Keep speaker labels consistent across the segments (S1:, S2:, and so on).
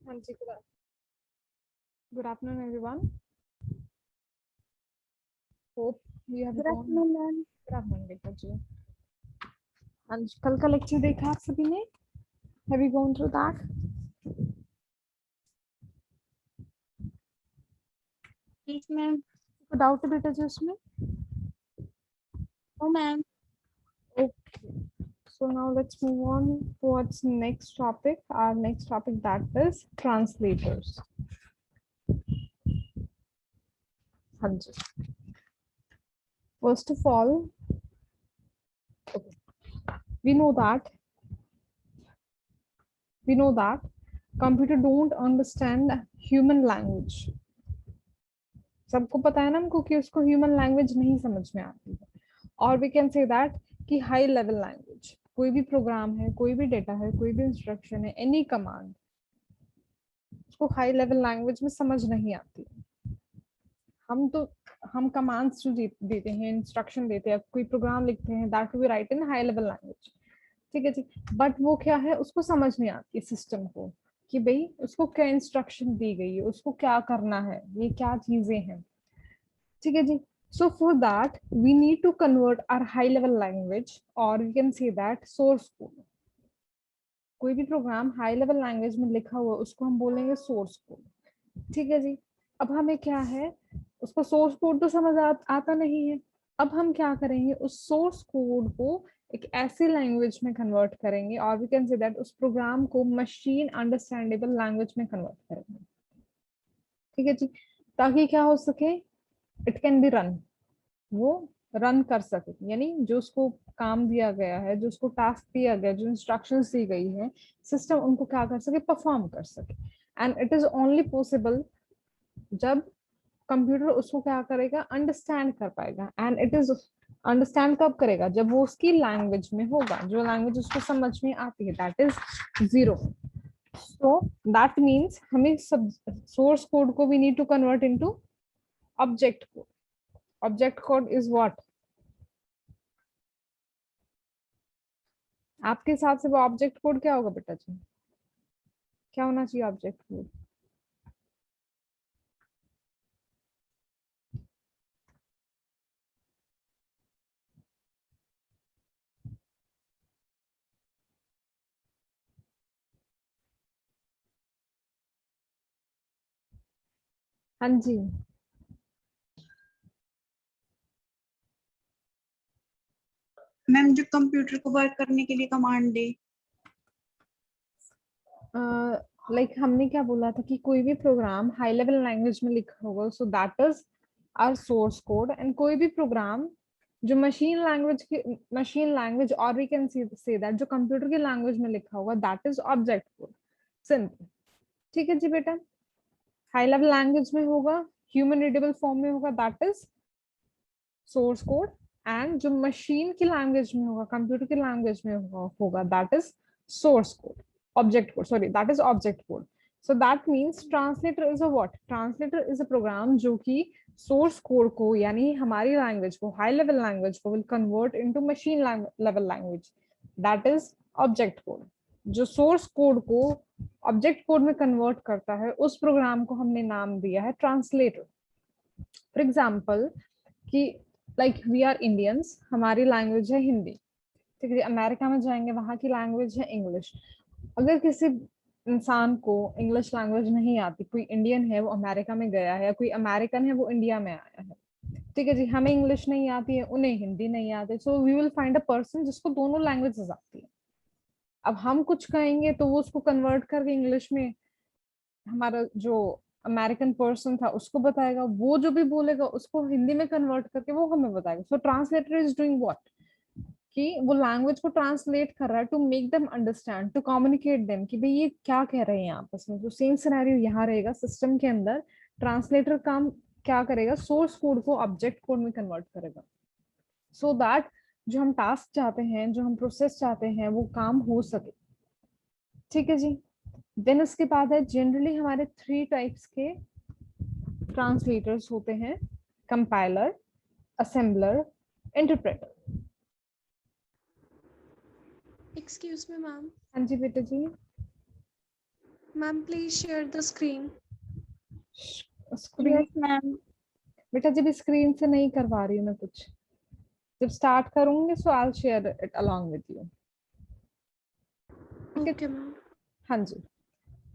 S1: हाँ जी, good afternoon everyone. Hope you have
S2: good
S1: gone.
S2: Afternoon ma'am.
S1: Good afternoon बेटा जी. आज कल का लेक्चर देखा आप सभी ने? Have you gone through that?
S2: Yes ma'am.
S1: कोई डाउट है बेटा जी उसमें?
S2: No ma'am.
S1: Okay. So now let's move on towards next topic. Our next topic that is translators. हाँ जी. First of all, okay, we know that computer don't understand human language. सबको पता है ना हमको कि उसको ह्यूमन लैंग्वेज नहीं समझ में आती है. और वी कैन से दैट कि हाई लेवल लैंग्वेज, कोई भी प्रोग्राम है, कोई भी डेटा है, कोई भी इंस्ट्रक्शन है, एनी कमांड उसको हाई लेवल लैंग्वेज में समझ नहीं आती. हम कमांड्स जो देते हैं, इंस्ट्रक्शन देते हैं, कोई प्रोग्राम लिखते हैं, that we write in high level language. ठीक है जी. बट वो क्या है, उसको समझ नहीं आती सिस्टम को कि भाई उसको क्या इंस्ट्रक्शन दी गई है, उसको क्या करना है, ये क्या चीजें हैं. ठीक है जी. So for that we need to convert our high level language, or we can say that source code. कोई भी प्रोग्राम हाई लेवल लैंग्वेज में लिखा हुआ उसको हम बोलेंगे सोर्स कोड. ठीक है जी. अब हमें क्या है, उसको सोर्स कोड तो समझ आता नहीं है. अब हम क्या करेंगे, उस सोर्स कोड को एक ऐसी लैंग्वेज में कन्वर्ट करेंगे, और वी कैन से दैट उस प्रोग्राम को मशीन अंडरस्टैंडेबल लैंग्वेज में कन्वर्ट करेंगे. ठीक है जी. ताकि क्या हो सके, इट कैन बी रन, वो रन कर सके, यानी जो उसको काम दिया गया है, जो उसको टास्क दिया गया, जो इंस्ट्रक्शंस दी गई है, सिस्टम उनको क्या कर सके, परफॉर्म कर सके. And it is only possible जब कंप्यूटर उसको क्या करेगा, अंडरस्टैंड कर पाएगा. एंड इट इज अंडरस्टैंड कब करेगा, जब वो उसकी लैंग्वेज में होगा, जो लैंग्वेज उसको समझ में आती है, that is zero. So that means हमें सब सोर्स कोड को we need to convert into object code. Object code is what? आपके हिसाब से वो ऑब्जेक्ट कोड क्या होगा बेटा जी? क्या होना चाहिए ऑब्जेक्ट कोड? हाँ जी.
S2: मैम जो कंप्यूटर को वर्क करने के लिए कमांड दे।
S1: लाइक हमने क्या बोला था कि कोई भी प्रोग्राम हाई लेवल लैंग्वेज में लिखा होगा, so that is our source code. And कोई भी प्रोग्राम जो मशीन लैंग्वेज, और वी कैन से दैट जो कंप्यूटर की लैंग्वेज में लिखा होगा, that is object code. Simple. ठीक है जी बेटा. हाई लेवल लैंग्वेज में होगा, ह्यूमन रीडेबल फॉर्म में होगा, that is source code. And जो मशीन की लैंग्वेज में होगा, कंप्यूटर की लैंग्वेज में होगा that is source code, object code, sorry, that is object code. So that means translator is a what? Translator is a program जो कि source code को, यानी हमारी लैंग्वेज को, हाई लेवल लैंग्वेज को will convert into machine level language, that is object code. जो source code को object code में कन्वर्ट करता है, उस प्रोग्राम को हमने नाम दिया है ट्रांसलेटर. फॉर एग्जाम्पल कि लाइक वी आर इंडियंस, हमारी लैंग्वेज है हिंदी. ठीक है. अमेरिका में जाएंगे, वहां की लैंग्वेज है इंग्लिश. अगर किसी इंसान को इंग्लिश लैंग्वेज नहीं आती, कोई इंडियन है वो अमेरिका में गया है, या कोई अमेरिकन है वो इंडिया में आया है, ठीक है जी, हमें इंग्लिश नहीं आती है, उन्हें हिंदी नहीं आती, so we will find a person जिसको दोनों लैंग्वेजेस आती है. अब हम कुछ कहेंगे तो वो उसको कन्वर्ट करके इंग्लिश में हमारा जो अमेरिकन पर्सन था उसको बताएगा, वो जो भी बोलेगा उसको हिंदी में कन्वर्ट करके वो हमें बताएगा. So translator is doing what, कि वो लैंग्वेज को ट्रांसलेट कर रहा है to make them understand, to communicate them कि भाई ये क्या कह रहे हैं आपस में. तो सेम सिनेरियो यहाँ रहेगा सिस्टम के अंदर. ट्रांसलेटर काम क्या करेगा, सोर्स कोड को ऑब्जेक्ट कोड में कन्वर्ट करेगा, सो दैट जो हम टास्क चाहते हैं, जो हम प्रोसेस चाहते हैं, वो काम हो सके. ठीक है जी. देन उसके बाद है, जनरली हमारे 3 टाइप्स के ट्रांसलेटर्स होते हैं: compiler, assembler, interpreter.
S3: Excuse me ma'am,
S1: हाँ जी बेटा जी.
S3: Ma'am, please share the screen.
S1: Screen
S2: Yes, ma'am.
S1: बेटा जब स्क्रीन से नहीं करवा रही हूँ मैं कुछ, जब स्टार्ट करूंगी so I will share it along with you.
S3: Okay, ma'am.
S1: हाँ जी।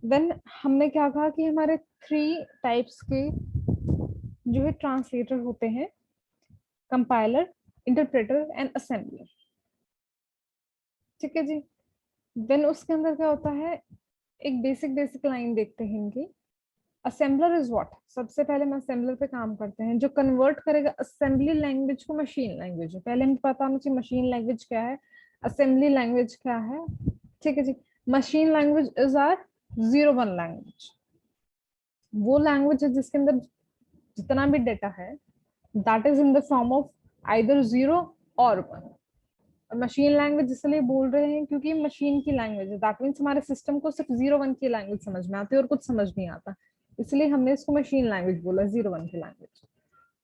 S1: देन हमने क्या कहा कि हमारे 3 टाइप्स के जो है ट्रांसलेटर होते हैं, कंपाइलर, इंटरप्रेटर एंड असेंबलर। ठीक है जी। देन उसके अंदर क्या होता है, एक बेसिक लाइन देखते हैं इनकी। असेंबलर इज व्हाट, सबसे पहले हम असेंबलर पे काम करते हैं, जो कन्वर्ट करेगा असेंबली लैंग्वेज को मशीन लैंग्वेज में। पहले हमें पता होना चाहिए मशीन लैंग्वेज क्या है, असेंबली लैंग्वेज क्या है। ठीक है जी। Machine language is are 0-1 language, वो लैंग्वेज है जिसके अंदर जितना भी डेटा है that is in the form of either 0 or 1। Machine language इसलिए बोल रहे हैं क्योंकि मशीन की लैंग्वेज है, दैट मीन्स हमारे सिस्टम को सिर्फ 0-1 की लैंग्वेज समझ में आती है और कुछ समझ नहीं आता, इसलिए हमने इसको मशीन लैंग्वेज बोला, 0-1 की लैंग्वेज।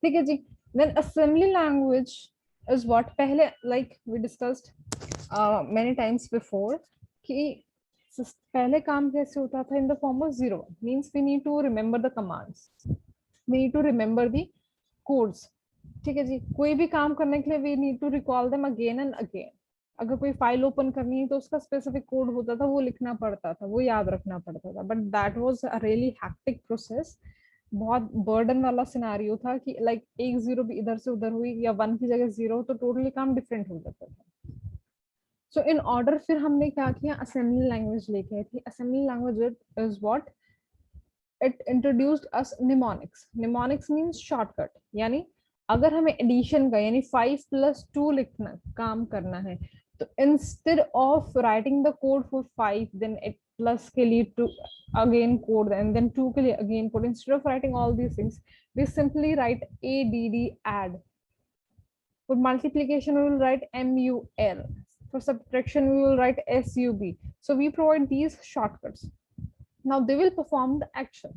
S1: ठीक है जी। Then assembly language is what, पहले like we discussed many times before कि पहले काम कैसे होता था, in the form of 0-1 means we need to remember the commands, we need to remember the codes. ठीक है जी। कोई भी काम करने के लिए we need to recall them again and again. अगर कोई फाइल ओपन करनी है तो उसका स्पेसिफिक कोड होता था, वो लिखना पड़ता था, वो याद रखना पड़ता था, but that was a really hectic process. बहुत बर्डन वाला सिनेरियो था कि लाइक एक 0 भी इधर से उधर हुई या 1 की जगह 0 तो टोटली काम डिफरेंट हो जाता था। सो इन ऑर्डर फिर हमने क्या किया, असेंबली लैंग्वेज लेके आई थी। Assembly language is what, it introduced us mnemonics. Mnemonics means shortcut, यानी अगर हमें एडिशन का यानी 5+2 लिखना काम करना है तो instead of writing the code for 5 then it plus के लिए 2 अगेन कोड एंड देन 2 के लिए again code, instead of writing all these things we simply write add. For multiplication we will write mul, for subtraction we will write sub. So we provide these shortcuts. Now they will perform the action.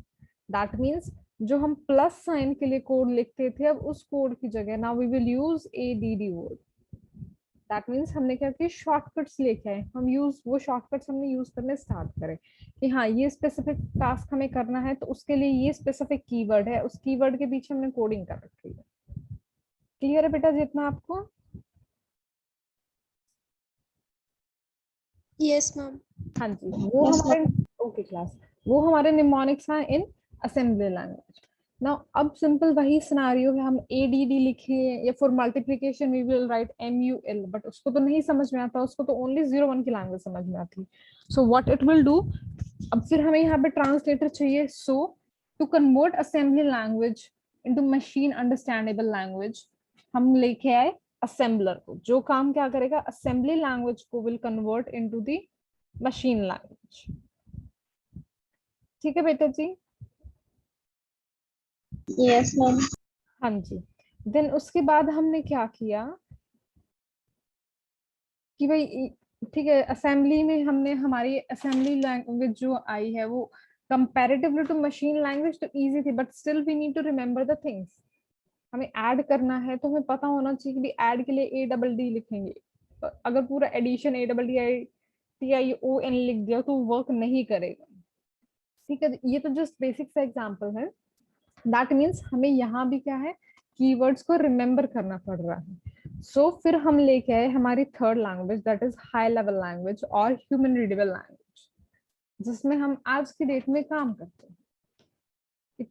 S1: That means जो हम plus sign के लिए code लिखते थे अब उस code की जगह now we will use add word. That means हमने क्या किया, शॉर्टकट्स लेके आए, हम वो शॉर्टकट्स हमने यूज करने स्टार्ट करे कि हाँ ये स्पेसिफिक टास्क हमें करना है तो उसके लिए ये स्पेसिफिक कीवर्ड है, उस कीवर्ड के पीछे हमने कोडिंग कर रखी है। क्लियर है बेटा जितना आपको?
S3: Yes, ma'am.
S1: हाँ जी। वो हमारे ओके क्लास, वो हमारे निमोनिक्स हैं इन असेंबली लैंग्वेज। नाउ अब सिंपल वही सिनेरियो है, हम एडीडी लिखे या for multiplication we will write MUL, but उसको तो नहीं समझ में आता, उसको तो ओनली 0-1 की लैंग्वेज समझ में आती। So what it will do, अब फिर हमें यहाँ पे ट्रांसलेटर चाहिए। So to convert assembly language into machine understandable language हम लेके आए असेंबलर को, जो काम क्या करेगा, असेंबली लैंग्वेज को will convert into the machine language. ठीक है बेटा जी?
S2: Yes, ma'am.
S1: हाँ जी। देन उसके बाद हमने क्या किया कि भाई ठीक है, असेंबली में हमने हमारी असेंबली लैंग्वेज जो आई है वो कंपैरेटिवली टू मशीन लैंग्वेज तो इजी थी, but still we need to remember the things. हमें ऐड करना है तो हमें पता होना चाहिए कि ऐड के लिए ADD लिखेंगे, अगर पूरा एडिशन ADDITION लिख दिया तो वर्क नहीं करेगा। ठीक है, ये तो जस्ट बेसिक सा एग्जांपल है। दैट मीन्स हमें यहाँ भी क्या है, कीवर्ड्स को रिमेम्बर करना पड़ रहा है। सो फिर हम लेके आए हमारी third language, that is high level language और ह्यूमन रीडेबल लैंग्वेज, जिसमें हम आज की डेट में काम करते हैं।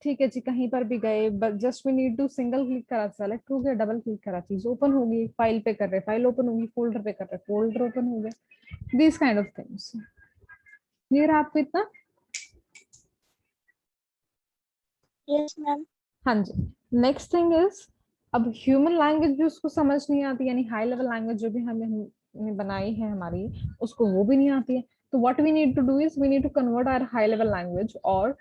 S1: ठीक है जी, कहीं पर भी गए just we need to single click करा, सेलेक्ट हो गया, डबल क्लिक करा, चीज ओपन होगी, फाइल पे कर रहे फाइल ओपन होगी, फोल्डर पे कर रहे फोल्डर ओपन हो गया, this kind of things. Clear है आपको इतना?
S2: Yes, ma'am.
S1: हाँ जी। नेक्स्ट थिंग इज, अब ह्यूमन लैंग्वेज भी उसको समझ नहीं आती, यानी हाई लेवल लैंग्वेज जो भी हमने बनाई है हमारी, उसको वो भी नहीं आती है। तो what we need to do is we need to convert our high level language, और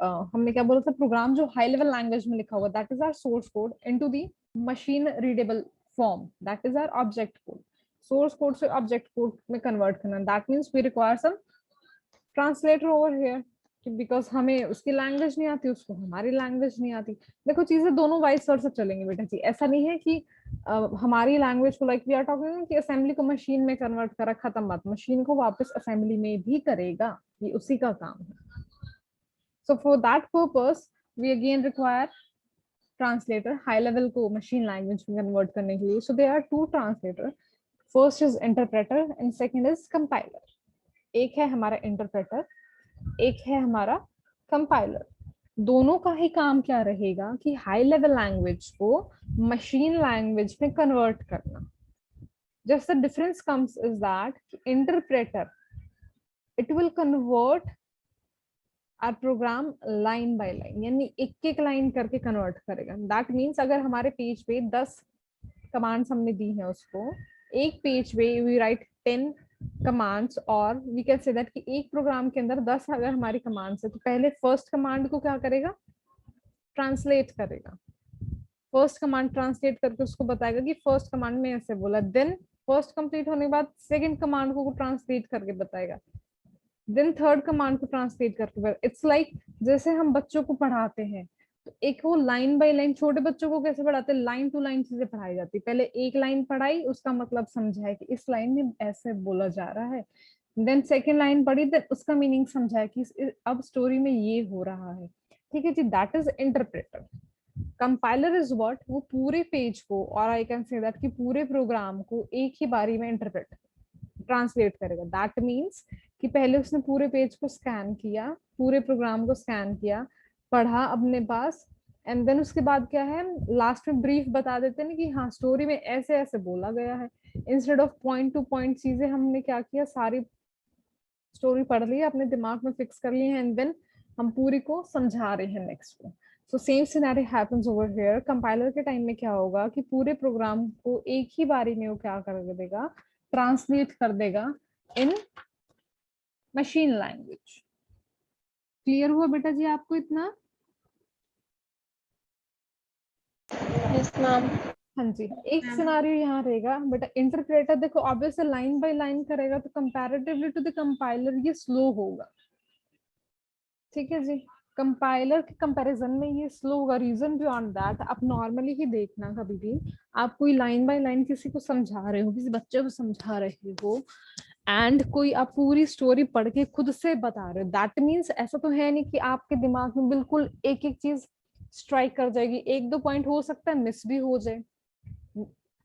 S1: हमने क्या बोला था, प्रोग्राम जो हाई लेवल लैंग्वेज में लिखा हुआ that is our source code into the machine readable form, that is our object code. Source code से ऑब्जेक्ट कोड में कन्वर्ट करना, that means we require some translator over here, because हमें उसकी language नहीं आती, उसको हमारी लैंग्वेज नहीं आती। देखो चीजें दोनों वाइस वर्सा चलेंगी बेटा जी, ऐसा नहीं है कि हमारी लैंग्वेज को लाइक वी आर टॉकिंग कि असेंबली को मशीन में कन्वर्ट करा, खत्म बात, मशीन को वापस असेंबली में भी करेगा, ये उसी का काम है. So for that purpose, we again require translator, high level को machine language में convert करने के लिए. So there are two translator. First is interpreter and second is compiler. एक है हमारा interpreter, एक है हमारा compiler. दोनों का ही काम क्या रहेगा कि हाई लेवल लैंग्वेज को मशीन लैंग्वेज में कन्वर्ट करना. Just the difference comes is that interpreter, it will convert our program line by line, यानी एक एक लाइन करके कन्वर्ट करेगा. दैट मीन्स अगर हमारे पेज पे 10 कमांड्स हमने दी है, उसको एक पेज पे वी राइट 10 कमांड्स, और वी कैन से दैट कि एक प्रोग्राम के अंदर 10 अगर हमारी कमांड्स है, तो पहले फर्स्ट कमांड को क्या करेगा, ट्रांसलेट करेगा. फर्स्ट कमांड ट्रांसलेट करके उसको बताएगा कि फर्स्ट कमांड में ऐसे बोला. देन फर्स्ट कंप्लीट होने के बाद सेकंड कमांड को ट्रांसलेट करके बताएगा. देन थर्ड कमांड को ट्रांसलेट करके. इट्स लाइक जैसे हम बच्चों को पढ़ाते हैं, तो एक वो लाइन बाय लाइन, छोटे बच्चों को कैसे पढ़ाते हैं, लाइन टू लाइन चीजें पढ़ाई जाती है. पहले एक लाइन पढ़ाई, उसका मतलब समझाया कि इस लाइन में ऐसे बोला जा रहा है. देन सेकेंड लाइन पढ़ी, देन उसका मीनिंग समझाया कि अब स्टोरी में ये हो रहा है. ठीक है जी, that is interpreter. Compiler is what, वो पूरे पेज को, और आई कैन से दैट कि पूरे प्रोग्राम को एक ही बारी में इंटरप्रेट ट्रांसलेट करेगा. दैट मीन्स कि पहले उसने पूरे पेज को स्कैन किया, पूरे प्रोग्राम को स्कैन किया, पढ़ा अपने पास, एंड देन उसके बाद क्या है, लास्ट में ब्रीफ बता देते हैं ना कि हाँ स्टोरी में ऐसे ऐसे बोला गया है. Instead of point two point चीजें हमने क्या किया, सारी स्टोरी पढ़ ली, अपने दिमाग में फिक्स कर ली है, एंड देन हम पूरी को समझा रहे हैं नेक्स्ट को. So same scenario happens over here. Compiler के टाइम में क्या होगा कि पूरे प्रोग्राम को एक ही बारी में वो क्या कर देगा, ट्रांसलेट कर देगा इन मशीन लैंग्वेज. क्लियर हुआ बेटा जी आपको इतना?
S3: Yes, ma'am.
S1: हाँ जी. एक सिनारियो यहाँ रहेगा बेटा, इंटरप्रेटर देखो ऑब्वियसली लाइन बाय लाइन करेगा, तो कंपैरेटिवली टू द कंपाइलर ये स्लो होगा. ठीक है जी, कंपाइलर के कंपैरिजन में ये स्लो होगा. रीजन बियॉन्ड दैट, आप नॉर्मली ही देखना, कभी भी आप कोई लाइन बाय लाइन किसी को समझा रहे हो, किसी बच्चे को समझा रहे हो, एंड कोई आप पूरी स्टोरी पढ़ के खुद से बता रहे हो, दैट मीन्स ऐसा तो है नहीं कि आपके दिमाग में बिल्कुल एक एक चीज स्ट्राइक कर जाएगी. एक दो पॉइंट हो सकता है मिस भी हो जाए.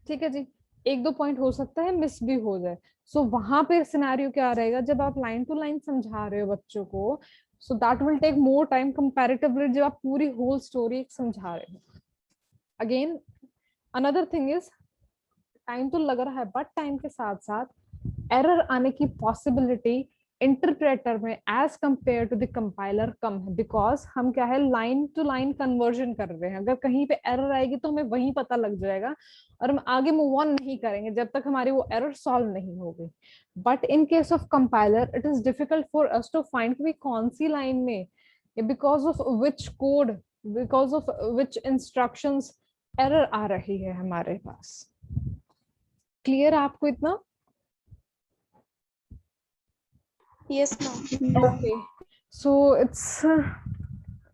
S1: ठीक है जी, एक दो पॉइंट हो सकता है मिस भी हो जाए. सो वहां पे सिनेरियो क्या रहेगा, जब आप लाइन टू लाइन समझा रहे हो बच्चों को, so that will take more time comparatively जब आप पूरी होल स्टोरी समझा रहे हो. Again another thing is, time तो लग रहा है, बट टाइम के साथ साथ एरर आने की पॉसिबिलिटी इंटरप्रेटर में as compared to the compiler कम है, बिकॉज हम क्या है, लाइन टू लाइन कन्वर्जन कर रहे हैं. अगर कहीं पे एरर आएगी तो हमें वहीं पता लग जाएगा, और हम आगे मूव ऑन नहीं करेंगे जब तक हमारी वो एरर सॉल्व नहीं होगी. But in case of compiler it is difficult for us to find कि कौन सी लाइन में, because of which code, because of which instructions error आ रही है हमारे पास. क्लियर आपको इतना?
S3: Yes, ma'am.
S1: Okay, so it's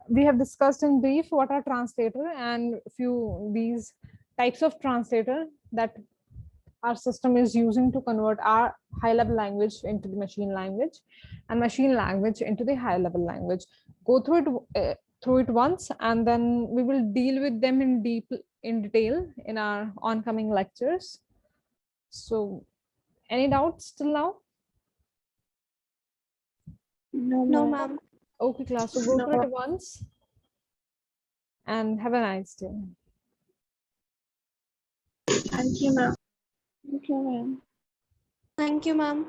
S1: we have discussed in brief what are translator and few these types of translator that our system is using to convert our high level language into the machine language, and machine language into the high level language. Go through it once, and then we will deal with them in detail in our oncoming lectures. So any doubts till now?
S3: No, ma'am.
S1: Okay, class, so go through it once and have a nice day.
S2: Thank you, ma'am.
S3: Thank you, ma'am.